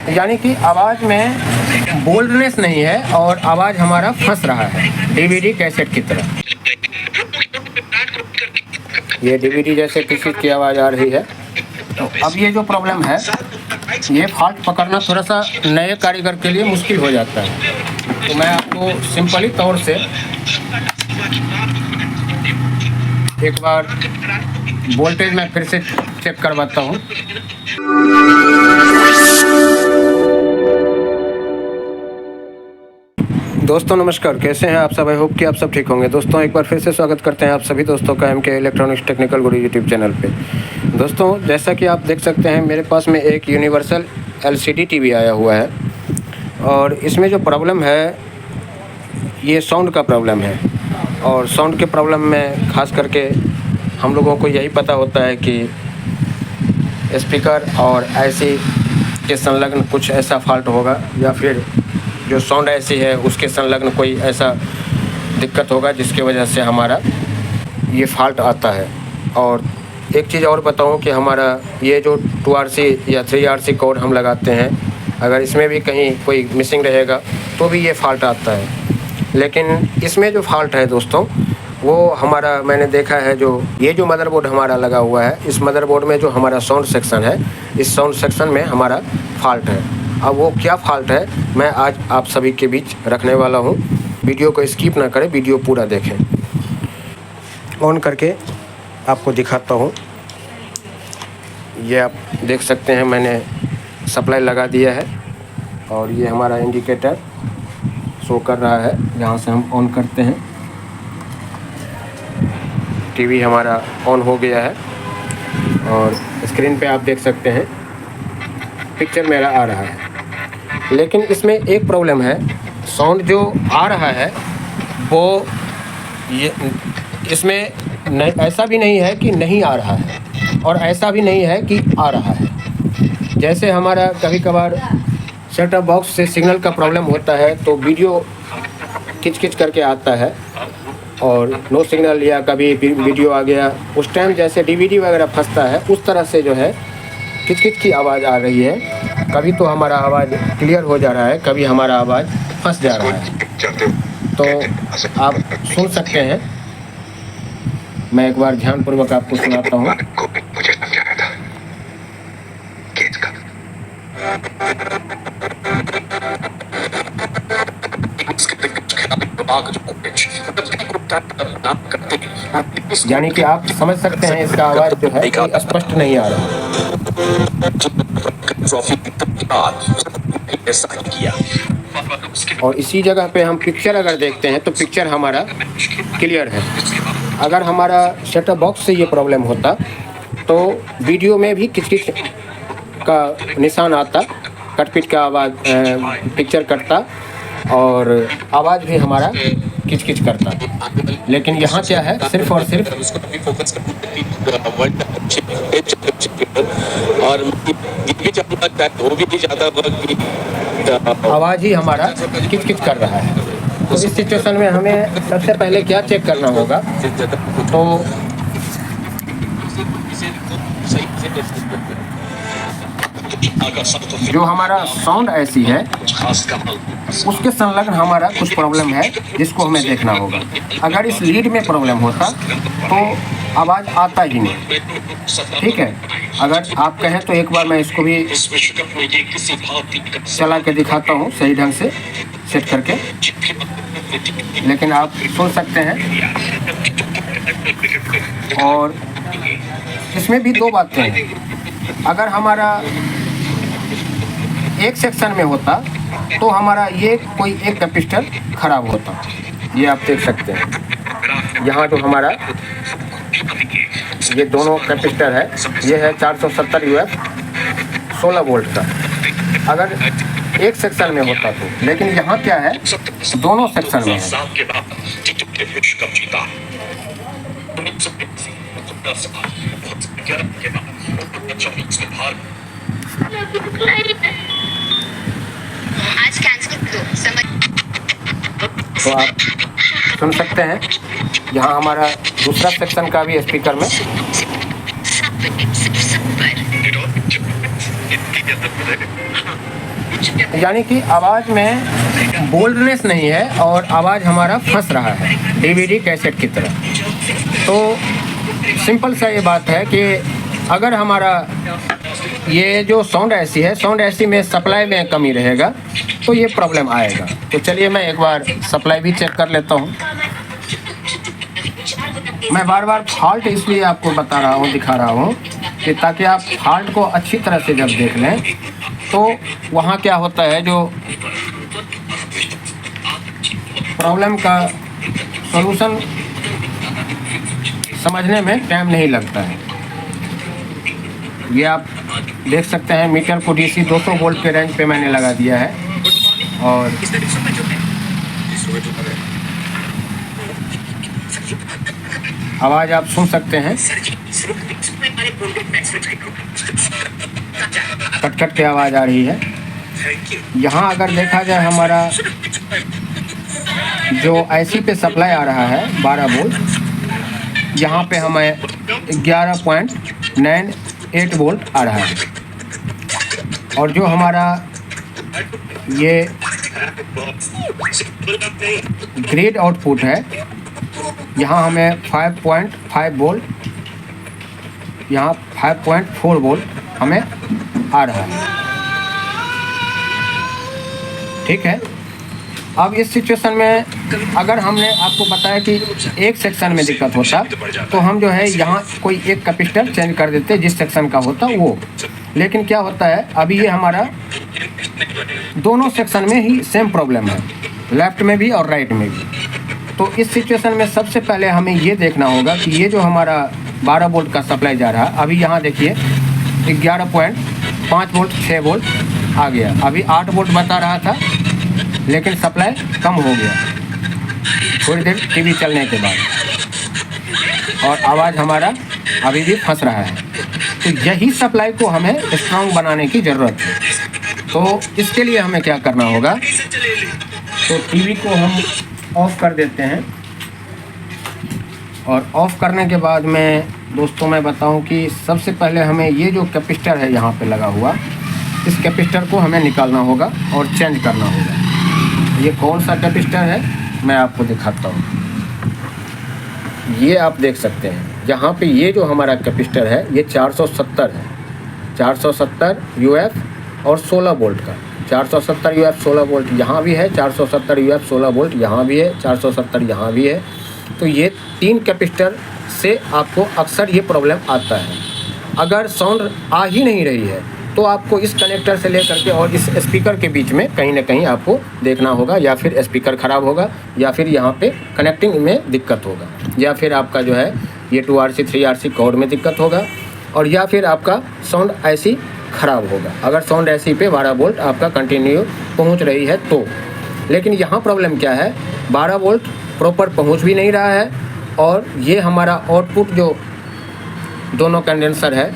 यानी कि आवाज़ में बोल्डनेस नहीं है और आवाज़ हमारा फंस रहा है डीवीडी कैसेट की तरह। ये डीवीडी जैसे किसी की आवाज़ आ रही है। तो अब ये जो प्रॉब्लम है, ये फॉल्ट पकड़ना थोड़ा सा नए कारीगर के लिए मुश्किल हो जाता है। तो मैं आपको सिंपली तौर से एक बार वोल्टेज में फिर से चेक करवाता हूँ। दोस्तों नमस्कार, कैसे हैं आप सब? आई होप कि आप सब ठीक होंगे। दोस्तों एक बार फिर से स्वागत करते हैं आप सभी दोस्तों का एमके इलेक्ट्रॉनिक्स टेक्निकल गुरु यूट्यूब चैनल पे। दोस्तों जैसा कि आप देख सकते हैं, मेरे पास में एक यूनिवर्सल एलसीडी टीवी आया हुआ है और इसमें जो प्रॉब्लम है ये साउंड का प्रॉब्लम है। और साउंड के प्रॉब्लम में ख़ास करके हम लोगों को यही पता होता है कि स्पीकर और ऐसी के संलग्न कुछ ऐसा फॉल्ट होगा या फिर जो साउंड ऐसी है उसके संलग्न कोई ऐसा दिक्कत होगा जिसकी वजह से हमारा ये फॉल्ट आता है। और एक चीज़ और बताऊं कि हमारा ये जो 2RC या 3RC कोड हम लगाते हैं, अगर इसमें भी कहीं कोई मिसिंग रहेगा तो भी ये फॉल्ट आता है। लेकिन इसमें जो फॉल्ट है दोस्तों, वो हमारा मैंने देखा है, जो ये जो मदरबोर्ड हमारा लगा हुआ है, इस मदरबोर्ड में जो हमारा साउंड सेक्शन है, इस साउंड सेक्शन में हमारा फॉल्ट है। अब वो क्या फॉल्ट है मैं आज आप सभी के बीच रखने वाला हूँ। वीडियो को स्किप ना करें, वीडियो पूरा देखें। ऑन करके आपको दिखाता हूँ। ये आप देख सकते हैं, मैंने सप्लाई लगा दिया है और ये हमारा इंडिकेटर शो कर रहा है। जहाँ से हम ऑन करते हैं, टीवी हमारा ऑन हो गया है और स्क्रीन पे आप देख सकते हैं पिक्चर मेरा आ रहा है। लेकिन इसमें एक प्रॉब्लम है, साउंड जो आ रहा है वो ये इसमें नहीं, ऐसा भी नहीं है कि नहीं आ रहा है और ऐसा भी नहीं है कि आ रहा है। जैसे हमारा कभी कभार सेट टॉप बॉक्स से सिग्नल का प्रॉब्लम होता है तो वीडियो खिंच खिंच करके आता है और नो सिग्नल, या कभी वीडियो आ गया उस टाइम जैसे डीवीडी वगैरह फंसता है उस तरह से जो है किच किच की आवाज़ आ रही है। कभी तो हमारा आवाज़ क्लियर हो जा रहा है, कभी हमारा आवाज़ फंस जा रहा है। तो आप सुन सकते हैं, मैं एक बार ध्यानपूर्वक आपको सुनाता हूँ। यानी कि आप समझ सकते हैं इसका आवाज़ जो है स्पष्ट नहीं आ रहा। और इसी जगह पे हम पिक्चर अगर देखते हैं तो पिक्चर हमारा क्लियर है। अगर हमारा सेट टॉप बॉक्स से ये प्रॉब्लम होता तो वीडियो में भी किच-किच का निशान आता, कट-पिट का आवाज़, पिक्चर कटता और आवाज़ भी हमारा किच-किच करता। लेकिन यहाँ क्या है, सिर्फ और सिर्फ आवाज़ ही हमारा किच-किच कर रहा है। तो इस सिचुएशन में हमें सबसे पहले क्या चेक करना होगा, तो जो हमारा साउंड ऐसी है उसके संलग्न हमारा कुछ प्रॉब्लम है जिसको हमें देखना होगा। अगर इस लीड में प्रॉब्लम होता तो आवाज़ आता ही नहीं, ठीक है। अगर आप कहें तो एक बार मैं इसको भी चला के दिखाता हूँ सही ढंग से सेट करके, लेकिन आप सुन सकते हैं। और इसमें भी दो बातें हैं। अगर हमारा एक सेक्शन में होता तो हमारा ये कोई एक कैपेसिटर खराब होता। ये आप देख सकते हैं, यहाँ जो हमारा ये दोनों कैपेसिटर है, ये है 470 UF 16 वोल्ट का। अगर एक सेक्शन में होता तो, लेकिन यहाँ क्या है, दोनों सेक्शन में है। तो आप सुन सकते हैं, यहाँ हमारा दूसरा सेक्शन का भी स्पीकर में यानी कि आवाज़ में बोल्डनेस नहीं है और आवाज़ हमारा फंस रहा है डीवीडी कैसेट की तरह। तो सिंपल सा ये बात है कि अगर हमारा ये जो साउंड ऐसी है, साउंड ऐसी में सप्लाई में कमी रहेगा तो ये प्रॉब्लम आएगा। तो चलिए मैं एक बार सप्लाई भी चेक कर लेता हूँ। मैं बार बार फॉल्ट इसलिए आपको बता रहा हूँ, दिखा रहा हूँ कि ताकि आप फॉल्ट को अच्छी तरह से जब देख लें तो वहाँ क्या होता है, जो प्रॉब्लम का सॉल्यूशन समझने में टाइम नहीं लगता है। ये आप देख सकते हैं मीटर को डीसी 200 वोल्ट के रेंज पे मैंने लगा दिया है और आवाज़ आप सुन सकते हैं, कट कट के आवाज़ आ रही है। यहाँ अगर देखा जाए हमारा जो आईसी पे सप्लाई आ रहा है 12 वोल्ट, यहाँ पे हमें 11.98 वोल्ट आ रहा है और जो हमारा ये ग्रिड आउटपुट है यहाँ हमें 5.5 वोल्ट, यहाँ 5.4 वोल्ट हमें आ रहा है। ठीक है, अब इस सिचुएशन में अगर हमने आपको बताया कि एक सेक्शन में दिक्कत होता तो हम जो है यहाँ कोई एक कैपेसिटर चेंज कर देते जिस सेक्शन का होता वो। लेकिन क्या होता है, अभी ये हमारा दोनों सेक्शन में ही सेम प्रॉब्लम है, लेफ्ट में भी और राइट में भी। तो इस सिचुएशन में सबसे पहले हमें ये देखना होगा कि ये जो हमारा 12 वोल्ट का सप्लाई जा रहा है, अभी यहाँ देखिए 11.5 वोल्ट 6 वोल्ट आ गया। अभी 8 वोल्ट बता रहा था लेकिन सप्लाई कम हो गया थोड़ी देर टीवी चलने के बाद, और आवाज़ हमारा अभी भी फंस रहा है। तो यही सप्लाई को हमें स्ट्रॉन्ग बनाने की ज़रूरत है। तो इसके लिए हमें क्या करना होगा, तो टीवी को हम ऑफ़ कर देते हैं और ऑफ़ करने के बाद में दोस्तों मैं बताऊं कि सबसे पहले हमें ये जो कैपेसिटर है यहाँ पे लगा हुआ, इस कैपेसिटर को हमें निकालना होगा और चेंज करना होगा। ये कौन सा कैपेसिटर है मैं आपको दिखाता हूँ। ये आप देख सकते हैं यहाँ पे ये जो हमारा कैपेसिटर है ये 470 है, 470 यूएफ और 16 वोल्ट का। 470 यूएफ 16 वोल्ट यहाँ भी है, 470 यूएफ 16 वोल्ट यहाँ भी है, 470 यहाँ भी है। तो ये 3 कैपेसिटर से आपको अक्सर ये प्रॉब्लम आता है। अगर साउंड आ ही नहीं रही है तो आपको इस कनेक्टर से लेकर के और इस स्पीकर के बीच में कहीं ना कहीं आपको देखना होगा, या फिर स्पीकर ख़राब होगा, या फिर यहाँ पे कनेक्टिंग में दिक्कत होगा, या फिर आपका जो है ये 2RC 3RC कॉर्ड में दिक्कत होगा, और या फिर आपका साउंड ऐसी ख़राब होगा। अगर साउंड ऐसी पे 12 वोल्ट आपका कंटिन्यू पहुँच रही है तो। लेकिन यहाँ प्रॉब्लम क्या है, 12 वोल्ट प्रॉपर पहुँच भी नहीं रहा है, और ये हमारा आउटपुट जो दोनों कंडेंसर है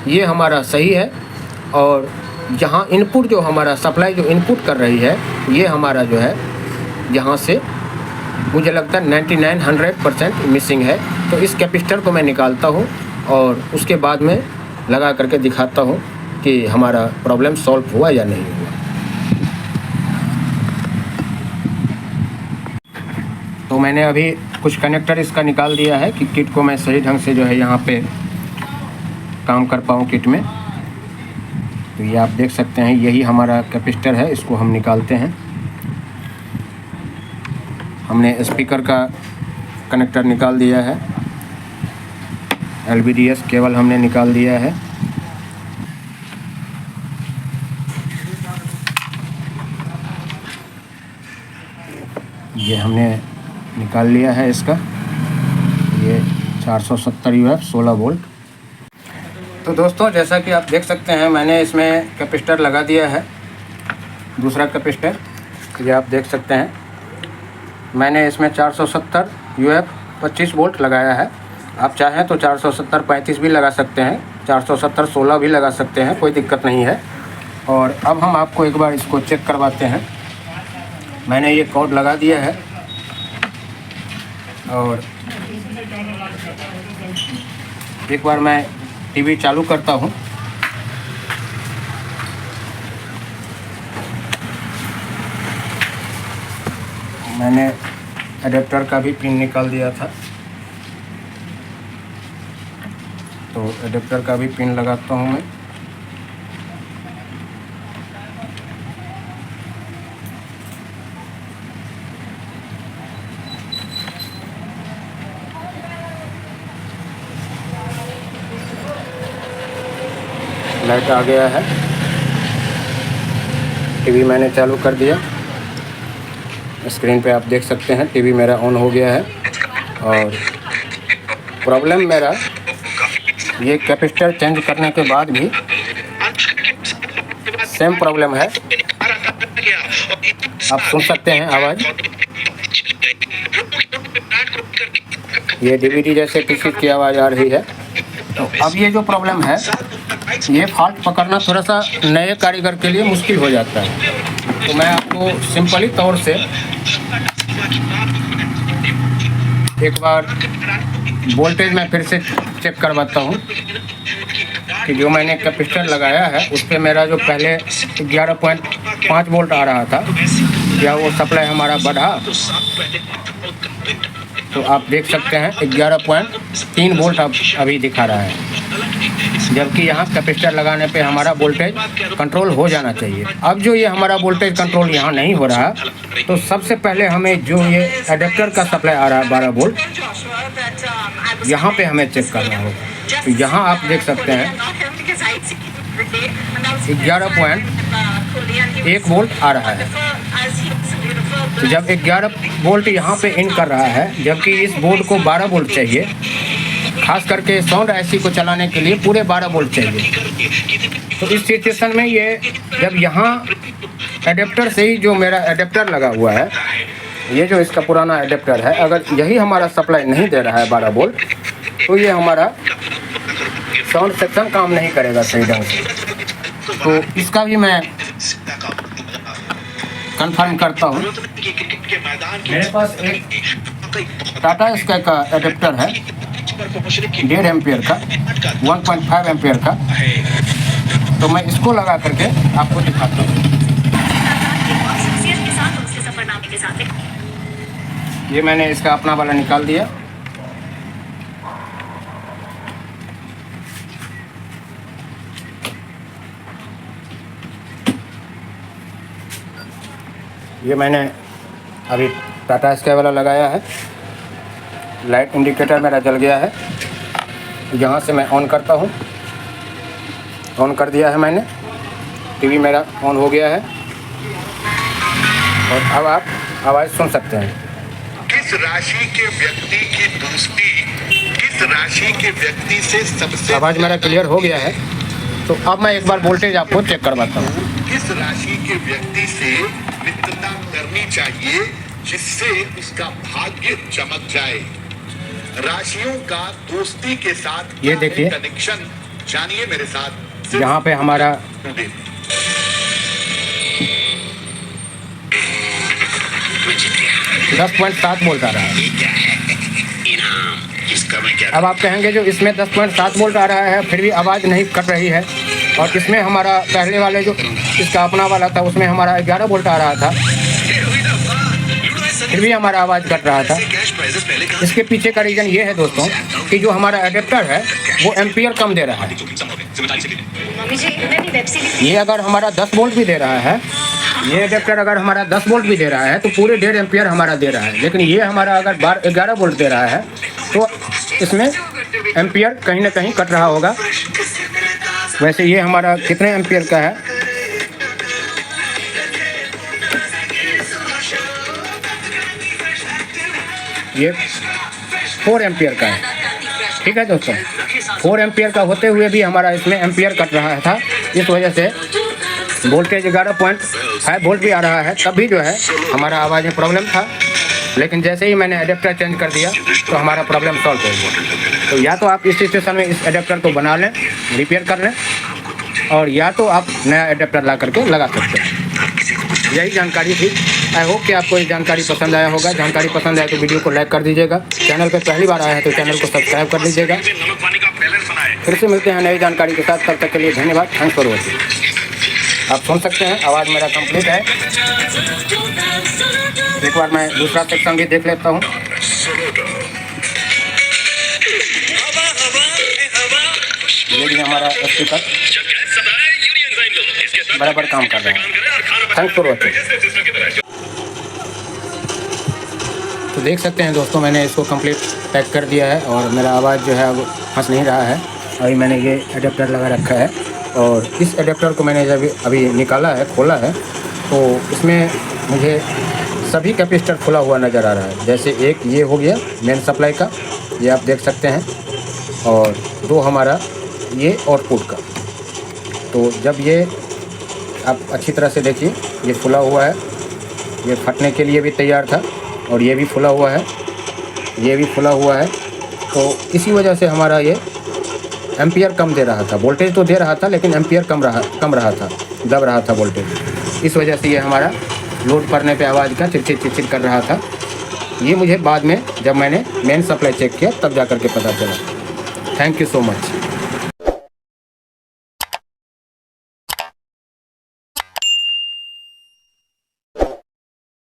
ये हमारा सही है, और यहाँ इनपुट जो हमारा सप्लाई जो इनपुट कर रही है ये हमारा जो है यहाँ से मुझे लगता है 99-100% मिसिंग है। तो इस कैपेसिटर को मैं निकालता हूँ और उसके बाद में लगा करके दिखाता हूँ कि हमारा प्रॉब्लम सॉल्व हुआ या नहीं हुआ। तो मैंने अभी कुछ कनेक्टर इसका निकाल दिया है कि किट को मैं सही ढंग से जो है यहाँ पे काम कर पाऊँ किट में। तो ये आप देख सकते हैं यही हमारा कैपेसिटर है, इसको हम निकालते हैं। हमने स्पीकर का कनेक्टर निकाल दिया है, LVDS केबल हमने निकाल दिया है। ये हमने निकाल लिया है इसका, ये 470 यूएफ 16 वोल्ट। तो दोस्तों जैसा कि आप देख सकते हैं मैंने इसमें कैपेसिटर लगा दिया है, दूसरा कैपेसिटर। ये आप देख सकते हैं मैंने इसमें 470 यूएफ 25 वोल्ट लगाया है। आप चाहें तो 470 35 भी लगा सकते हैं, 470 16 भी लगा सकते हैं, कोई दिक्कत नहीं है। और अब हम आपको एक बार इसको चेक करवाते हैं। मैंने ये कॉर्ड लगा दिया है और एक बार मैं टीवी चालू करता हूँ। मैंने एडेप्टर का भी पिन निकाल दिया था, तो एडेप्टर का भी पिन लगाता हूँ मैं। लाइट आ गया है, टीवी मैंने चालू कर दिया। स्क्रीन पे आप देख सकते हैं टीवी मेरा ऑन हो गया है। और प्रॉब्लम मेरा ये कैपेसिटर चेंज करने के बाद भी सेम प्रॉब्लम है। आप सुन सकते हैं आवाज़, ये डीवीडी जैसे किसी की आवाज़ आ रही है। तो अब ये जो प्रॉब्लम है, ये फॉल्ट पकड़ना थोड़ा सा नए कारीगर के लिए मुश्किल हो जाता है। तो मैं आपको सिंपली तौर से एक बार वोल्टेज में फिर से चेक करवाता हूँ कि जो मैंने कैपेसिटर लगाया है उस पर मेरा जो पहले 11.5 वोल्ट आ रहा था, क्या वो सप्लाई हमारा बढ़ा। तो आप देख सकते हैं 11.3 वोल्ट अभी दिखा रहा है, जबकि यहाँ कैपेसिटर लगाने पे हमारा वोल्टेज कंट्रोल हो जाना चाहिए। अब जो ये हमारा वोल्टेज कंट्रोल यहाँ नहीं हो रहा, तो सबसे पहले हमें जो ये एडेप्टर का सप्लाई आ रहा है 12 वोल्ट, यहाँ पे हमें चेक करना होगा। तो यहाँ आप देख सकते हैं 11.1 वोल्ट आ रहा है। तो जब 11 वोल्ट यहाँ पे इन कर रहा है, जबकि इस बोर्ड को 12 वोल्ट चाहिए, खास करके साउंड आईसी को चलाने के लिए पूरे 12 वोल्ट चाहिए। तो इस सिचुएशन में ये जब यहाँ एडेप्टर से ही जो मेरा एडेप्टर लगा हुआ है, ये जो इसका पुराना एडेप्टर है, अगर यही हमारा सप्लाई नहीं दे रहा है 12 वोल्ट, तो ये हमारा साउंड सेक्शन काम नहीं करेगा सही ढंग से। तो इसका भी मैं कंफर्म करता हूँ। मेरे पास एक टाटा स्काई का एडेप्टर है 1.5 एम्पियर का, 1.5 एम्पियर का। तो मैं इसको लगा करके आपको दिखाता हूँ। ये मैंने इसका अपना वाला निकाल दिया। ये मैंने अभी टाटा स्काई वाला लगाया है। लाइट इंडिकेटर मेरा जल गया है, यहाँ से मैं ऑन करता हूँ। ऑन कर दिया है मैंने, टीवी मेरा ऑन हो गया है। और अब आप आवाज़ सुन सकते हैं। किस राशि के व्यक्ति की दोस्ती किस राशि के व्यक्ति से सबसे, आवाज़ मेरा क्लियर हो गया है। तो अब मैं एक बार वोल्टेज आपको चेक करवाता हूँ। किस राशि के व्यक्ति से मित्रता करनी चाहिए जिससे उसका भाग्य चमक जाए। राशियों का दोस्ती के साथ ये देखिए कनेक्शन जानिए मेरे साथ। यहाँ पे हमारा 10.7 वोल्ट आ रहा है। अब आप कहेंगे जो इसमें 10.7 वोल्ट आ रहा है फिर भी आवाज़ नहीं कट रही है, और इसमें हमारा पहले वाले जो इसका अपना वाला था उसमें हमारा 11 वोल्ट आ रहा था, फिर भी हमारा आवाज़ कट रहा था। इसके पीछे का रीज़न ये है दोस्तों कि जो हमारा एडेप्टर है वो एम्पियर कम दे रहा है। ये अगर हमारा 10 वोल्ट भी दे रहा है, ये एडेप्टर अगर हमारा 10 वोल्ट भी दे रहा है तो पूरे 1.5 एम्पियर हमारा दे रहा है। लेकिन ये हमारा अगर 11 वोल्ट दे रहा है तो इसमें एम्पियर कहीं ना कहीं कट रहा होगा। वैसे ये हमारा कितने एम्पियर का है, ये 4 एम्पियर का है। ठीक है दोस्तों, 4 एम्पियर का होते हुए भी हमारा इसमें एम्पियर कट रहा था। इस वजह से वोल्टेज 11.5 वोल्ट भी आ रहा है, तब भी जो है हमारा आवाज़ में प्रॉब्लम था। लेकिन जैसे ही मैंने एडेप्टर चेंज कर दिया तो हमारा प्रॉब्लम सॉल्व हो गया। तो या तो आप इस सिचुएशन में इस एडेप्टर को बना लें, रिपेयर कर लें, और या तो आप नया एडेप्टर ला करके लगा सकते हैं। यही जानकारी थी। आई होप कि आपको ये जानकारी पसंद आया होगा। जानकारी पसंद आए तो वीडियो को लाइक कर दीजिएगा। चैनल पर पहली बार आया है तो चैनल को सब्सक्राइब कर लीजिएगा। फिर से मिलते हैं नई जानकारी के साथ, तब तक के लिए धन्यवाद। Thanks for watching. आप सुन सकते हैं आवाज़ मेरा कंप्लीट है। एक बार मैं दूसरा सेक्शन भी देख लेता हूँ। ये भी हमारा स्पीकर बराबर काम कर रहा है। Thanks for watching. तो देख सकते हैं दोस्तों, मैंने इसको कंप्लीट पैक कर दिया है और मेरा आवाज़ जो है वो फंस नहीं रहा है। अभी मैंने ये एडेप्टर लगा रखा है और इस एडेप्टर को मैंने जब अभी निकाला है, खोला है, तो इसमें मुझे सभी कैपेसिटर खुला हुआ नज़र आ रहा है। जैसे एक ये हो गया मेन सप्लाई का, ये आप देख सकते हैं, और दो हमारा ये आउटपुट का। तो जब ये आप अच्छी तरह से देखिए, ये खुला हुआ है, ये फटने के लिए भी तैयार था, और ये भी खुला हुआ है, ये भी खुला हुआ है। तो इसी वजह से हमारा ये एम्पियर कम दे रहा था। वोल्टेज तो दे रहा था लेकिन एम्पियर कम रहा था, दब रहा था वोल्टेज। इस वजह से ये हमारा लोड पड़ने पे आवाज़ का चिरचिर कर रहा था। ये मुझे बाद में जब मैंने मेन सप्लाई चेक किया तब जा कर के पता चला। Thank you so much.